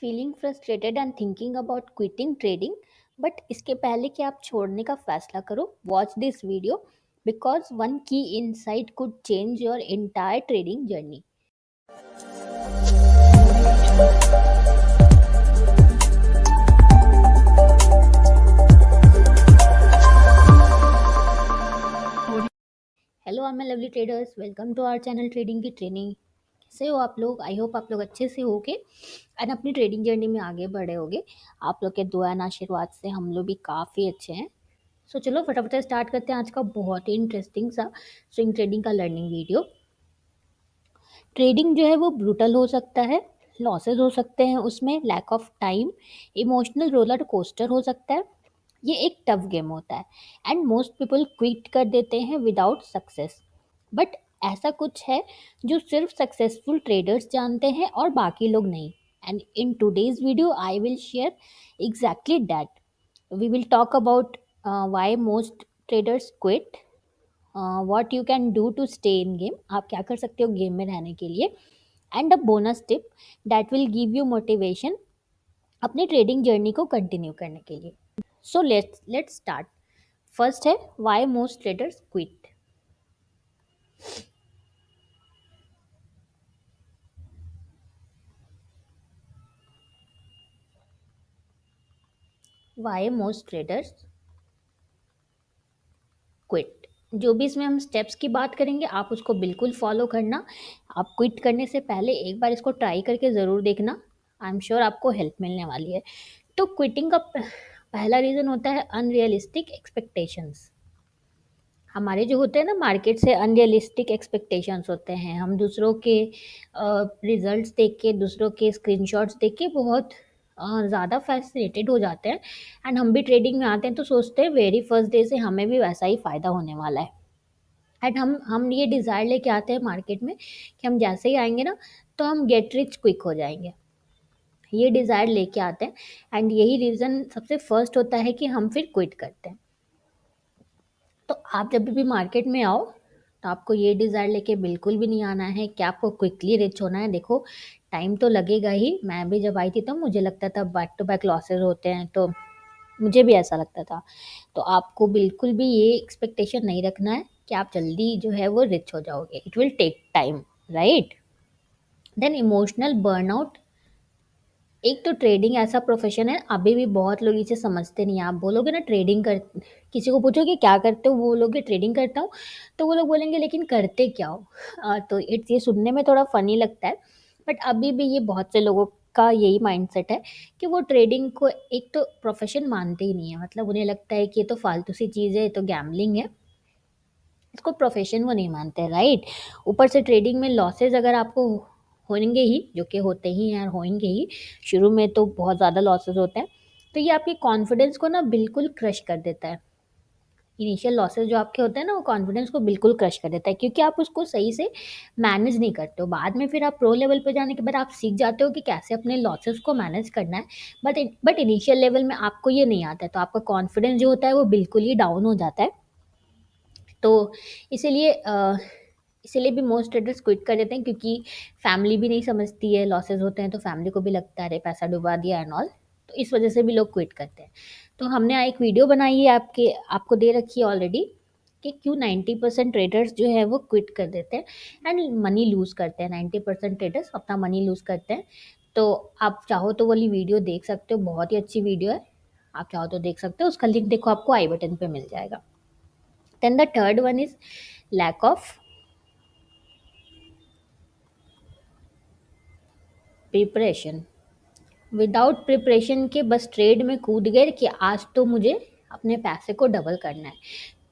Feeling frustrated and thinking about quitting trading but इसके पहले कि आप छोड़ने का फैसला करो watch this video because one key insight could change your entire trading journey. Hello I am lovely traders, welcome to our channel trading की training. कैसे हो आप लोग? आई होप आप लोग अच्छे से होगे एंड अपनी ट्रेडिंग जर्नी में आगे बढ़े होगे। आप लोग के दुआ एंड आशीर्वाद से हम लोग भी काफ़ी अच्छे हैं। सो चलो फटाफट से स्टार्ट करते हैं आज का बहुत ही इंटरेस्टिंग सा स्विंग ट्रेडिंग का लर्निंग वीडियो। ट्रेडिंग जो है वो ब्रूटल हो सकता है, लॉसेस हो सकते हैं उसमें, lack of time, emotional roller coaster हो सकता है। ये एक टफ गेम होता है एंड मोस्ट पीपल क्विट कर देते हैं विदाउट सक्सेस। बट ऐसा कुछ है जो सिर्फ सक्सेसफुल ट्रेडर्स जानते हैं और बाकी लोग नहीं। And in today's video I will share exactly that. We will talk about why most traders quit, what you can do to stay in game, आप क्या कर सकते हो गेम में रहने के लिए, and a bonus tip that will give you motivation अपनी ट्रेडिंग जर्नी को कंटिन्यू करने के लिए। So let's start. फर्स्ट है why most traders quit. Why most traders quit, जो भी इसमें हम स्टेप्स की बात करेंगे आप उसको बिल्कुल फॉलो करना। आप क्विट करने से पहले एक बार इसको ट्राई करके ज़रूर देखना, आई एम श्योर आपको हेल्प मिलने वाली है। तो क्विटिंग का पहला रीज़न होता है अनरियलिस्टिक एक्सपेक्टेशंस। हमारे जो होते हैं ना मार्केट से अनरियलिस्टिक एक्सपेक्टेशंस होते हैं। हम दूसरों के रिजल्ट्स देख के, दूसरों के स्क्रीनशॉट्स देख के बहुत ज़्यादा फैसिनेटेड हो जाते हैं एंड हम भी ट्रेडिंग में आते हैं तो सोचते हैं वेरी फर्स्ट डे से हमें भी वैसा ही फ़ायदा होने वाला है। एंड हम ये डिज़ायर लेके आते हैं मार्केट में कि हम जैसे ही आएंगे ना तो हम गेट रिच क्विक हो जाएंगे। ये डिज़ायर लेके आते हैं एंड यही रीज़न सबसे फर्स्ट होता है कि हम फिर क्विट करते हैं। तो आप जब भी मार्केट में आओ तो आपको ये डिज़ायर लेके बिल्कुल भी नहीं आना है कि आपको क्विकली रिच होना है। देखो टाइम तो लगेगा ही, मैं भी जब आई थी तो मुझे लगता था बैक टू बैक लॉसेस होते हैं, तो मुझे भी ऐसा लगता था। तो आपको बिल्कुल भी ये एक्सपेक्टेशन नहीं रखना है कि आप जल्दी जो है वो रिच हो जाओगे। It will take time, right. Then emotional burnout. एक तो ट्रेडिंग ऐसा प्रोफेशन है, अभी भी बहुत लोग इसे समझते नहीं हैं। आप बोलोगे ना ट्रेडिंग कर, किसी को पूछोगे क्या करते हो, वो बोलोगे ट्रेडिंग करता हूँ, तो वो लोग बोलेंगे लेकिन करते क्या हो। तो इट्स ये सुनने में थोड़ा फनी लगता है बट अभी भी ये बहुत से लोगों का यही माइंडसेट है कि वो ट्रेडिंग को एक तो प्रोफेशन मानते ही नहीं है। मतलब उन्हें लगता है कि ये तो फालतू सी चीज़ है, ये तो गैम्बलिंग है, इसको प्रोफेशन वो नहीं मानते, राइट। ऊपर से ट्रेडिंग में लॉसेस अगर आपको होंगे ही, जो कि होते ही हैं और होंगे ही, शुरू में तो बहुत ज़्यादा लॉसेस होते हैं, तो ये आपके कॉन्फिडेंस को ना बिल्कुल क्रश कर देता है। इनिशियल लॉसेस जो आपके होते हैं ना वो कॉन्फिडेंस को बिल्कुल क्रश कर देता है क्योंकि आप उसको सही से मैनेज नहीं करते हो। बाद में फिर आप प्रो लेवल पे जाने के बाद आप सीख जाते हो कि कैसे अपने लॉसेस को मैनेज करना है। बट इनिशियल लेवल में आपको ये नहीं आता है तो आपका कॉन्फिडेंस जो होता है वो बिल्कुल ही डाउन हो जाता है। तो इसीलिए इसीलिए भी मोस्ट ट्रेडर्स क्विट कर देते हैं क्योंकि फैमिली भी नहीं समझती है, लॉसेस होते हैं तो फैमिली को भी लगता है अरे पैसा डुबा दिया एंड ऑल। तो इस वजह से भी लोग क्विट करते हैं। तो हमने एक वीडियो बनाई है आपको दे रखी है ऑलरेडी कि क्यों 90% ट्रेडर्स जो है वो क्विट कर देते हैं एंड मनी लूज़ करते हैं। 90% ट्रेडर्स अपना मनी लूज़ करते हैं। तो आप चाहो तो वाली वीडियो देख सकते हो, बहुत ही अच्छी वीडियो है। आप चाहो तो देख सकते हो, उसका लिंक देखो आपको आई बटन पे मिल जाएगा। Then the third one is lack of preparation. Without preparation के बस ट्रेड में कूद गए कि आज तो मुझे अपने पैसे को डबल करना है।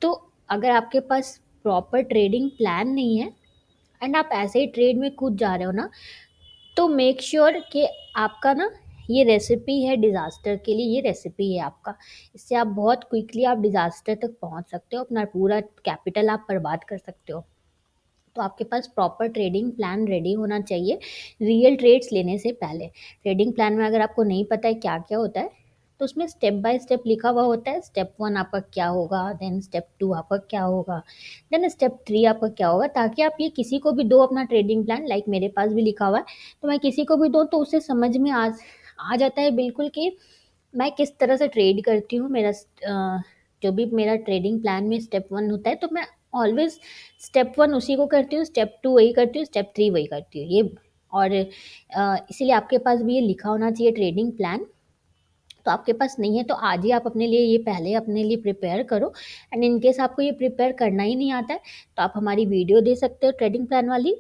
तो अगर आपके पास प्रॉपर ट्रेडिंग प्लान नहीं है एंड आप ऐसे ही ट्रेड में कूद जा रहे हो ना, तो मेक श्योर कि आपका ना ये रेसिपी है डिज़ास्टर के लिए, ये रेसिपी है आपका। इससे आप बहुत क्विकली आप डिज़ास्टर तक पहुंच सकते हो, अपना पूरा कैपिटल आप बर्बाद कर सकते हो। तो आपके पास प्रॉपर ट्रेडिंग प्लान रेडी होना चाहिए रियल ट्रेड्स लेने से पहले। ट्रेडिंग प्लान में अगर आपको नहीं पता है क्या क्या होता है तो उसमें स्टेप बाय स्टेप लिखा हुआ होता है। स्टेप 1 आपका क्या होगा, देन स्टेप 2 आपका क्या होगा, देन स्टेप 3 आपका क्या होगा, ताकि आप ये किसी को भी दो अपना ट्रेडिंग प्लान, लाइक मेरे पास भी लिखा हुआ है, तो मैं किसी को भी दूँ तो उसे समझ में आ जाता है बिल्कुल कि मैं किस तरह से ट्रेड करती हूँ। जो भी मेरा ट्रेडिंग प्लान में स्टेप 1 होता है, तो मैं ऑलवेज़ स्टेप 1 उसी को करती हूँ, स्टेप 2 वही करती हूँ, स्टेप 3 वही करती हूँ। ये और इसीलिए आपके पास भी ये लिखा होना चाहिए ट्रेडिंग प्लान। तो आपके पास नहीं है तो आज ही आप अपने लिए ये पहले अपने लिए प्रिपेयर करो। एंड इन केस आपको ये प्रिपेयर करना ही नहीं आता है, तो आप हमारी वीडियो दे सकते हो ट्रेडिंग प्लान वाली।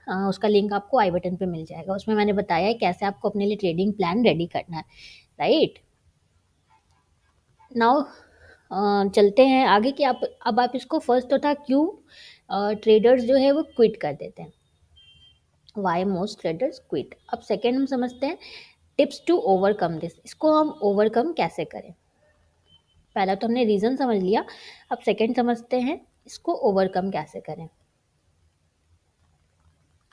उसका लिंक आपको आई बटन पे मिल जाएगा। उसमें मैंने बताया है कैसे आपको अपने लिए ट्रेडिंग प्लान रेडी करना है, राइट। नाउ चलते हैं आगे कि आप अब आप इसको फर्स्ट तो था क्यों ट्रेडर्स जो है वो क्विट कर देते हैं, वाई मोस्ट ट्रेडर्स क्विट। अब सेकेंड हम समझते हैं टिप्स टू ओवरकम दिस, इसको हम ओवरकम कैसे करें। पहला तो हमने रीज़न समझ लिया, अब सेकंड समझते हैं इसको ओवरकम कैसे करें।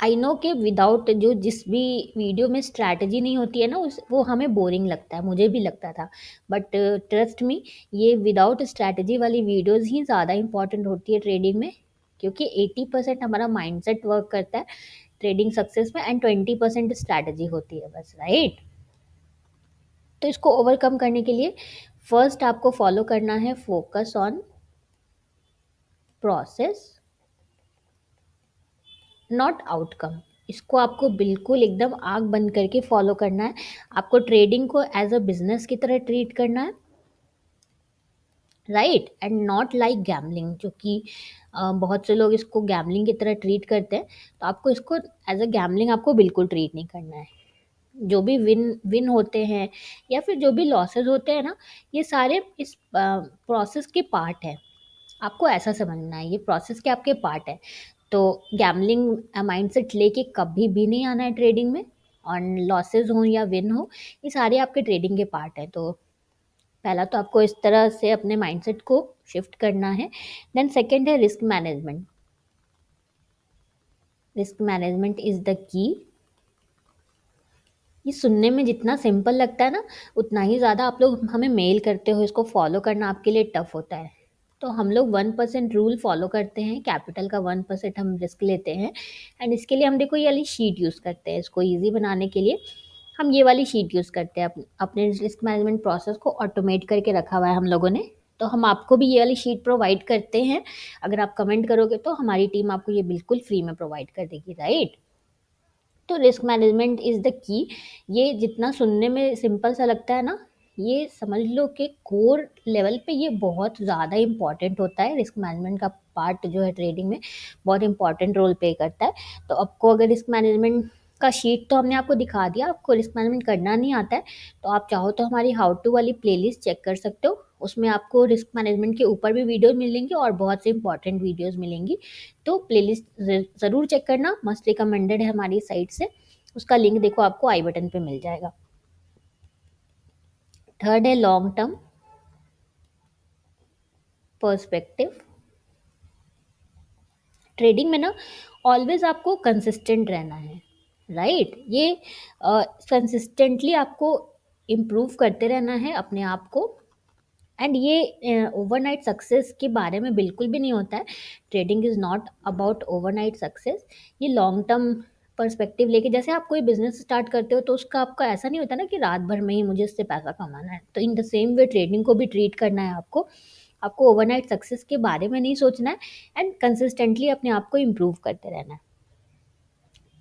आई नो कि विदाउट जो जिस भी वीडियो में स्ट्रैटेजी नहीं होती है ना, उस वो हमें बोरिंग लगता है, मुझे भी लगता था। बट ट्रस्ट मी, ये विदाउट स्ट्रैटेजी वाली वीडियोस ही ज़्यादा इंपॉर्टेंट होती है ट्रेडिंग में, क्योंकि 80% हमारा माइंडसेट वर्क करता है ट्रेडिंग सक्सेस में, एंड 20% स्ट्रैटेजी होती है बस, राइट। तो इसको ओवरकम करने के लिए फर्स्ट आपको फॉलो करना है focus on process not outcome. इसको आपको बिल्कुल एकदम आँख बंद करके फॉलो करना है। आपको ट्रेडिंग को एज अ बिजनेस की तरह ट्रीट करना है, right, and not like gambling, जो कि बहुत से लोग इसको गैम्बलिंग की तरह ट्रीट करते हैं। तो आपको इसको एज अ गैम्बलिंग आपको बिल्कुल ट्रीट नहीं करना है। जो भी विन विन होते हैं या फिर जो भी लॉसेस होते हैं ना, ये सारे इस प्रोसेस के पार्ट है। आपको ऐसा समझना है, ये प्रोसेस के आपके पार्ट है। तो गैम्बलिंग माइंडसेट लेके कभी भी नहीं आना है ट्रेडिंग में। और लॉसेस हो या विन हो, ये सारे आपके ट्रेडिंग के पार्ट है। तो पहला तो आपको इस तरह से अपने माइंडसेट को शिफ्ट करना है। देन सेकंड है risk management. Risk management is the key. ये सुनने में जितना सिंपल लगता है ना, उतना ही ज़्यादा आप लोग हमें मेल करते हो, इसको फॉलो करना आपके लिए टफ होता है। तो हम लोग 1% रूल फॉलो करते हैं, कैपिटल का 1% हम रिस्क लेते हैं। एंड इसके लिए हम देखो ये वाली शीट यूज़ करते हैं, इसको ईजी बनाने के लिए हम ये वाली शीट यूज़ करते हैं। अपने रिस्क मैनेजमेंट प्रोसेस को ऑटोमेट करके रखा हुआ है हम लोगों ने। तो हम आपको भी ये वाली शीट प्रोवाइड करते हैं। अगर आप कमेंट करोगे तो हमारी टीम आपको ये बिल्कुल फ्री में प्रोवाइड कर देगी, राइट। तो risk management is the key. ये जितना सुनने में सिंपल सा लगता है ना, ये समझ लो कि कोर लेवल पे ये बहुत ज़्यादा इम्पॉर्टेंट होता है। रिस्क मैनेजमेंट का पार्ट जो है ट्रेडिंग में बहुत इंपॉर्टेंट रोल प्ले करता है। तो आपको अगर रिस्क मैनेजमेंट का शीट तो हमने आपको दिखा दिया, आपको रिस्क मैनेजमेंट करना नहीं आता है तो आप चाहो तो हमारी हाउ टू वाली प्लेलिस्ट चेक कर सकते हो। उसमें आपको रिस्क मैनेजमेंट के ऊपर भी वीडियो मिलेंगे और बहुत से इंपॉर्टेंट वीडियोस मिलेंगी। तो प्लेलिस्ट ज़रूर चेक करना, मस्ट रिकमेंडेड है हमारी साइट से। उसका लिंक देखो आपको आई बटन पे मिल जाएगा। थर्ड है लॉन्ग टर्म पर्सपेक्टिव। ट्रेडिंग में ना ऑलवेज आपको कंसिस्टेंट रहना है, राइट। ये कंसिस्टेंटली आपको इम्प्रूव करते रहना है अपने आप को। एंड ये ओवरनाइट सक्सेस के बारे में बिल्कुल भी नहीं होता है। Trading is not about overnight success. ये लॉन्ग टर्म पर्सपेक्टिव लेके, जैसे आप कोई बिजनेस स्टार्ट करते हो तो उसका आपका ऐसा नहीं होता ना कि रात भर में ही मुझे इससे पैसा कमाना है। तो in the same way trading को भी ट्रीट करना है आपको। आपको ओवरनाइट सक्सेस के बारे में नहीं सोचना है एंड कंसिस्टेंटली अपने आप को इम्प्रूव करते रहना है।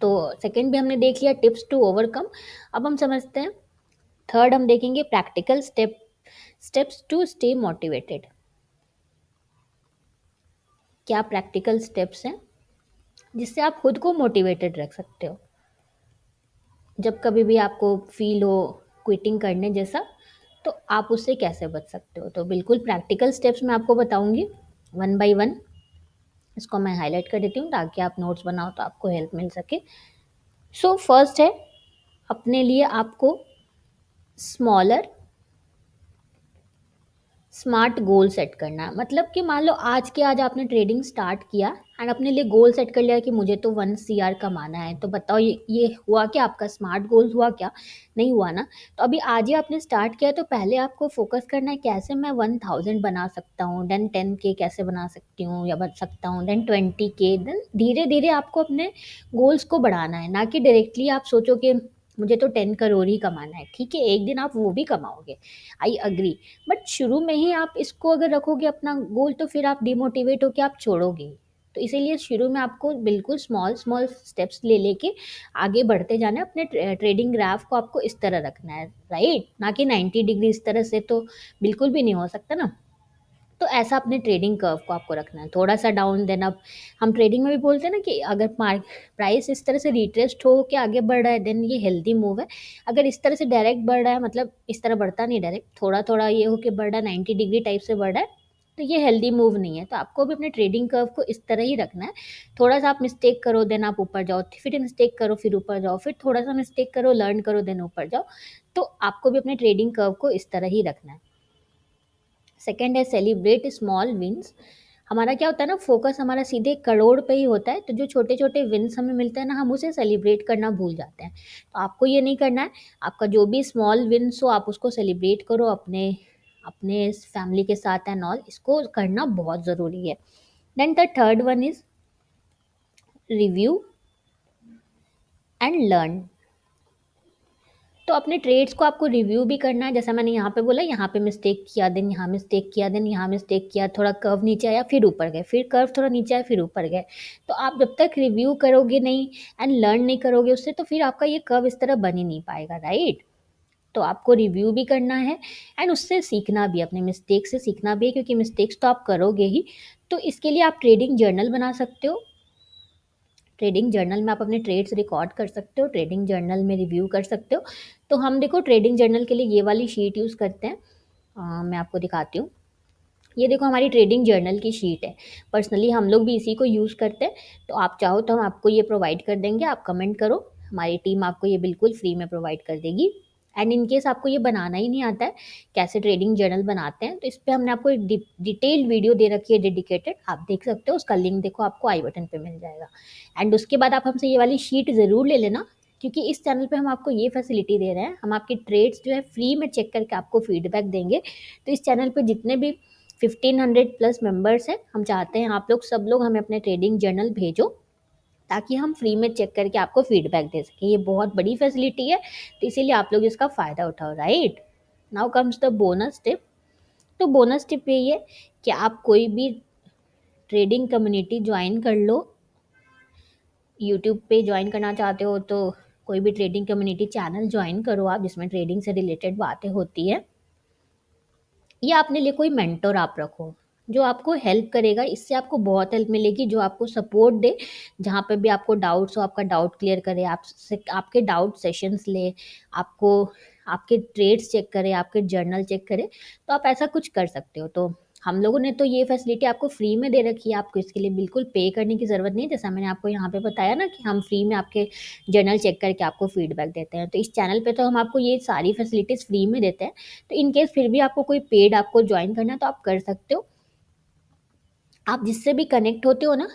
तो सेकेंड भी हमने देख लिया, टिप्स टू ओवरकम। अब हम समझते हैं थर्ड, हम देखेंगे practical steps to stay motivated. क्या प्रैक्टिकल स्टेप्स हैं जिससे आप खुद को मोटिवेटेड रख सकते हो जब कभी भी आपको फील हो क्विटिंग करने जैसा, तो आप उससे कैसे बच सकते हो। तो बिल्कुल प्रैक्टिकल स्टेप्स मैं आपको बताऊंगी वन बाय वन। इसको मैं हाईलाइट कर देती हूँ ताकि आप नोट्स बनाओ तो आपको हेल्प मिल सके। सो फर्स्ट है, अपने लिए आपको स्मॉलर स्मार्ट गोल सेट करना। मतलब कि मान लो आज के आज आपने ट्रेडिंग स्टार्ट किया एंड अपने लिए गोल सेट कर लिया कि मुझे तो 1 CR कमाना है। तो बताओ ये हुआ क्या, आपका स्मार्ट गोल हुआ क्या? नहीं हुआ ना। तो अभी आज ही आपने स्टार्ट किया तो पहले आपको फोकस करना है कैसे मैं 1000 बना सकता हूँ, देन 10K कैसे बना सकती हूँ या बन सकता हूँ, देन 20K। देन धीरे धीरे आपको अपने गोल्स को बढ़ाना है, ना कि डायरेक्टली आप सोचो कि मुझे तो 10 करोड़ ही कमाना है, ठीक है, एक दिन आप वो भी कमाओगे, आई एग्री। बट शुरू में ही आप इसको अगर रखोगे अपना गोल, तो फिर आप डिमोटिवेट होके आप छोड़ोगे ही। तो इसीलिए शुरू में आपको बिल्कुल स्मॉल स्मॉल स्टेप्स ले लेके आगे बढ़ते जाना है। अपने ट्रेडिंग ग्राफ को आपको इस तरह रखना है, राइट, ना कि 90 डिग्री इस तरह से तो बिल्कुल भी नहीं हो सकता ना। तो ऐसा अपने ट्रेडिंग कर्व को आपको रखना है, थोड़ा सा डाउन, देन अप। हम ट्रेडिंग में भी बोलते हैं ना कि अगर प्राइस इस तरह से रिट्रेस्ट हो के आगे बढ़ रहा है, देन ये हेल्दी मूव है। अगर इस तरह से डायरेक्ट बढ़ रहा है, मतलब इस तरह बढ़ता नहीं डायरेक्ट, थोड़ा थोड़ा ये होके बढ़ रहा है, 90 डिग्री टाइप से बढ़ रहा है, तो ये हेल्दी मूव नहीं है। तो आपको भी अपने ट्रेडिंग कर्व को इस तरह ही रखना है। थोड़ा सा आप मिस्टेक करो, देन आप ऊपर जाओ, फिर मिस्टेक करो, फिर ऊपर जाओ, फिर थोड़ा सा मिस्टेक करो, लर्न करो, देन ऊपर जाओ। तो आपको भी अपने ट्रेडिंग कर्व को इस तरह ही रखना है। सेकंड है सेलिब्रेट स्मॉल विन्स। हमारा क्या होता है ना, फोकस हमारा सीधे करोड़ पे ही होता है, तो जो छोटे छोटे विन्स हमें मिलते हैं ना, हम उसे सेलिब्रेट करना भूल जाते हैं। तो आपको ये नहीं करना है। आपका जो भी स्मॉल विन्स हो आप उसको सेलिब्रेट करो अपने अपने फैमिली के साथ एंड ऑल, इसको करना बहुत ज़रूरी है। Then the third one is review and learn. तो अपने ट्रेड्स को आपको रिव्यू भी करना है, जैसा मैंने यहाँ पे बोला, यहाँ पे मिस्टेक किया, देन यहाँ मिस्टेक किया, देन यहाँ मिस्टेक किया, थोड़ा कर्व नीचे आया फिर ऊपर गए, फिर कर्व थोड़ा नीचे आया फिर ऊपर गए। तो आप जब तक रिव्यू करोगे नहीं एंड लर्न नहीं करोगे उससे, तो फिर आपका ये कर्व इस तरह बन ही नहीं पाएगा, राइट। तो आपको रिव्यू भी करना है एंड उससे सीखना भी, अपने मिस्टेक से सीखना भी है, क्योंकि मिस्टेक्स तो आप करोगे ही। तो इसके लिए आप ट्रेडिंग जर्नल बना सकते हो। ट्रेडिंग जर्नल में आप अपने ट्रेड्स रिकॉर्ड कर सकते हो, ट्रेडिंग जर्नल में रिव्यू कर सकते हो। तो हम देखो ट्रेडिंग जर्नल के लिए ये वाली शीट यूज़ करते हैं। मैं आपको दिखाती हूँ। ये देखो हमारी ट्रेडिंग जर्नल की शीट है। पर्सनली हम लोग भी इसी को यूज़ करते हैं। तो आप चाहो तो हम आपको ये प्रोवाइड कर देंगे, आप कमेंट करो, हमारी टीम आपको ये बिल्कुल फ्री में प्रोवाइड कर देगी। एंड इन केस आपको ये बनाना ही नहीं आता है, कैसे ट्रेडिंग जर्नल बनाते हैं, तो इस पे हमने आपको एक डिटेल्ड वीडियो दे रखी है डेडिकेटेड, आप देख सकते हो, उसका लिंक देखो आपको आई बटन पे मिल जाएगा। एंड उसके बाद आप हमसे ये वाली शीट ज़रूर ले लेना, क्योंकि इस चैनल पे हम आपको ये फैसिलिटी दे रहे हैं, हम आपके ट्रेड्स जो है फ्री में चेक करके आपको फीडबैक देंगे। तो इस चैनल पे जितने भी 1500 प्लस मेंबर्स हैं, हम चाहते हैं आप लोग सब लोग हमें अपने ट्रेडिंग जर्नल भेजो, ताकि हम फ्री में चेक करके आपको फीडबैक दे सकें। ये बहुत बड़ी फैसिलिटी है, तो इसीलिए आप लोग इसका फ़ायदा उठाओ, right. Now comes the bonus tip. तो बोनस टिप यही है कि आप कोई भी ट्रेडिंग कम्युनिटी ज्वाइन कर लो। यूट्यूब पे ज्वाइन करना चाहते हो तो कोई भी ट्रेडिंग कम्युनिटी चैनल ज्वाइन करो आप, जिसमें ट्रेडिंग से रिलेटेड बातें होती है। या अपने लिए कोई मेंटर आप रखो जो आपको हेल्प करेगा, इससे आपको बहुत हेल्प मिलेगी, जो आपको सपोर्ट दे, जहाँ पे भी आपको डाउट्स हो आपका डाउट क्लियर करे, आपसे आपके डाउट सेशंस ले, आपको आपके ट्रेड्स चेक करे, आपके जर्नल चेक करे। तो आप ऐसा कुछ कर सकते हो। तो हम लोगों ने तो ये फैसिलिटी आपको फ्री में दे रखी है, आपको इसके लिए बिल्कुल पे करने की ज़रूरत नहीं है। जैसा मैंने आपको यहाँ पे बताया ना कि हम फ्री में आपके जर्नल चेक करके आपको फीडबैक देते हैं, तो इस चैनल पे तो हम आपको ये सारी फैसिलिटीज़ फ्री में देते हैं। तो इन केस फिर भी आपको कोई पेड आपको ज्वाइन करना है तो आप कर सकते हो। आप जिससे भी कनेक्ट होते हो ना,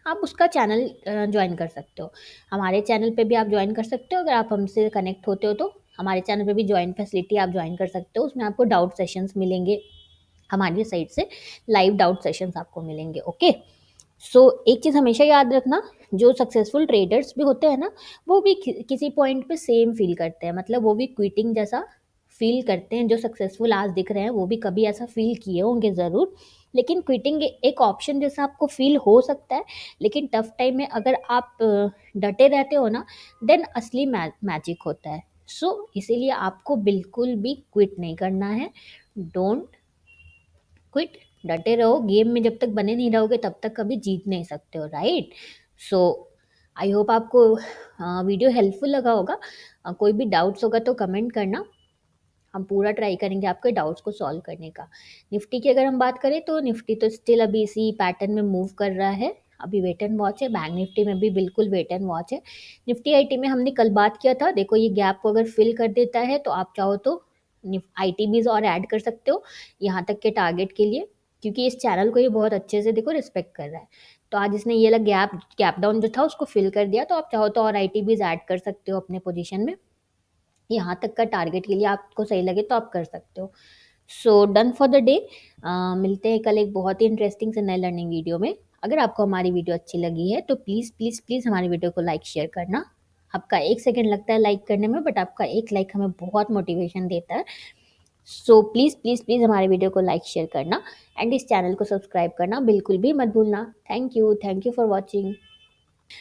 आप उसका चैनल ज्वाइन कर सकते हो। हमारे चैनल पे भी आप ज्वाइन कर सकते हो, अगर आप हमसे कनेक्ट होते हो तो हमारे चैनल पे भी ज्वाइन फैसिलिटी आप ज्वाइन कर सकते हो। उसमें आपको डाउट सेशंस मिलेंगे, हमारी साइड से लाइव डाउट सेशंस आपको मिलेंगे, ओके। सो एक चीज़ हमेशा याद रखना, जो सक्सेसफुल ट्रेडर्स भी होते हैं ना, वो भी किसी पॉइंट पे सेम फील करते हैं, मतलब वो भी क्विटिंग जैसा फील करते हैं। जो सक्सेसफुल आज दिख रहे हैं वो भी कभी ऐसा फील किए होंगे ज़रूर। लेकिन क्विटिंग एक ऑप्शन जैसा आपको फील हो सकता है, लेकिन टफ टाइम में अगर आप डटे रहते हो ना, देन असली मैजिक होता है। सो इसीलिए आपको बिल्कुल भी क्विट नहीं करना है। डोंट क्विट, डटे रहो। गेम में जब तक बने नहीं रहोगे तब तक कभी जीत नहीं सकते हो, राइट। सो आई होप आपको वीडियो हेल्पफुल लगा होगा। कोई भी डाउट्स होगा तो कमेंट करना, हम पूरा ट्राई करेंगे आपके डाउट्स को सॉल्व करने का। निफ्टी की अगर हम बात करें तो निफ्टी तो स्टिल अभी इसी पैटर्न में मूव कर रहा है, अभी वेट एंड वॉच है। बैंक निफ्टी में भी बिल्कुल वेट एंड वॉच है। निफ्टी आईटी में हमने कल बात किया था, देखो ये गैप को अगर फिल कर देता है तो आप चाहो तो आईटी बीज और ऐड कर सकते हो यहाँ तक के टारगेट के लिए, क्योंकि इस चैनल को ये बहुत अच्छे से देखो रिस्पेक्ट कर रहा है। तो आज इसने ये वाला गैप डाउन जो था उसको फिल कर दिया, तो आप चाहो तो और आईटी बीज ऐड कर सकते हो अपने पोजीशन में। यहाँ तक का टारगेट के लिए आपको सही लगे तो आप कर सकते हो। So done for the day. मिलते हैं कल एक बहुत ही इंटरेस्टिंग से नए लर्निंग वीडियो में। अगर आपको हमारी वीडियो अच्छी लगी है तो प्लीज़ प्लीज़ प्लीज़ हमारी वीडियो को लाइक शेयर करना। आपका 1 सेकंड लगता है लाइक करने में, बट आपका 1 लाइक हमें बहुत मोटिवेशन देता है। सो प्लीज़, प्लीज़, प्लीज़ हमारे वीडियो को लाइक, शेयर करना एंड इस चैनल को सब्सक्राइब करना बिल्कुल भी मत भूलना। Thank you for watching.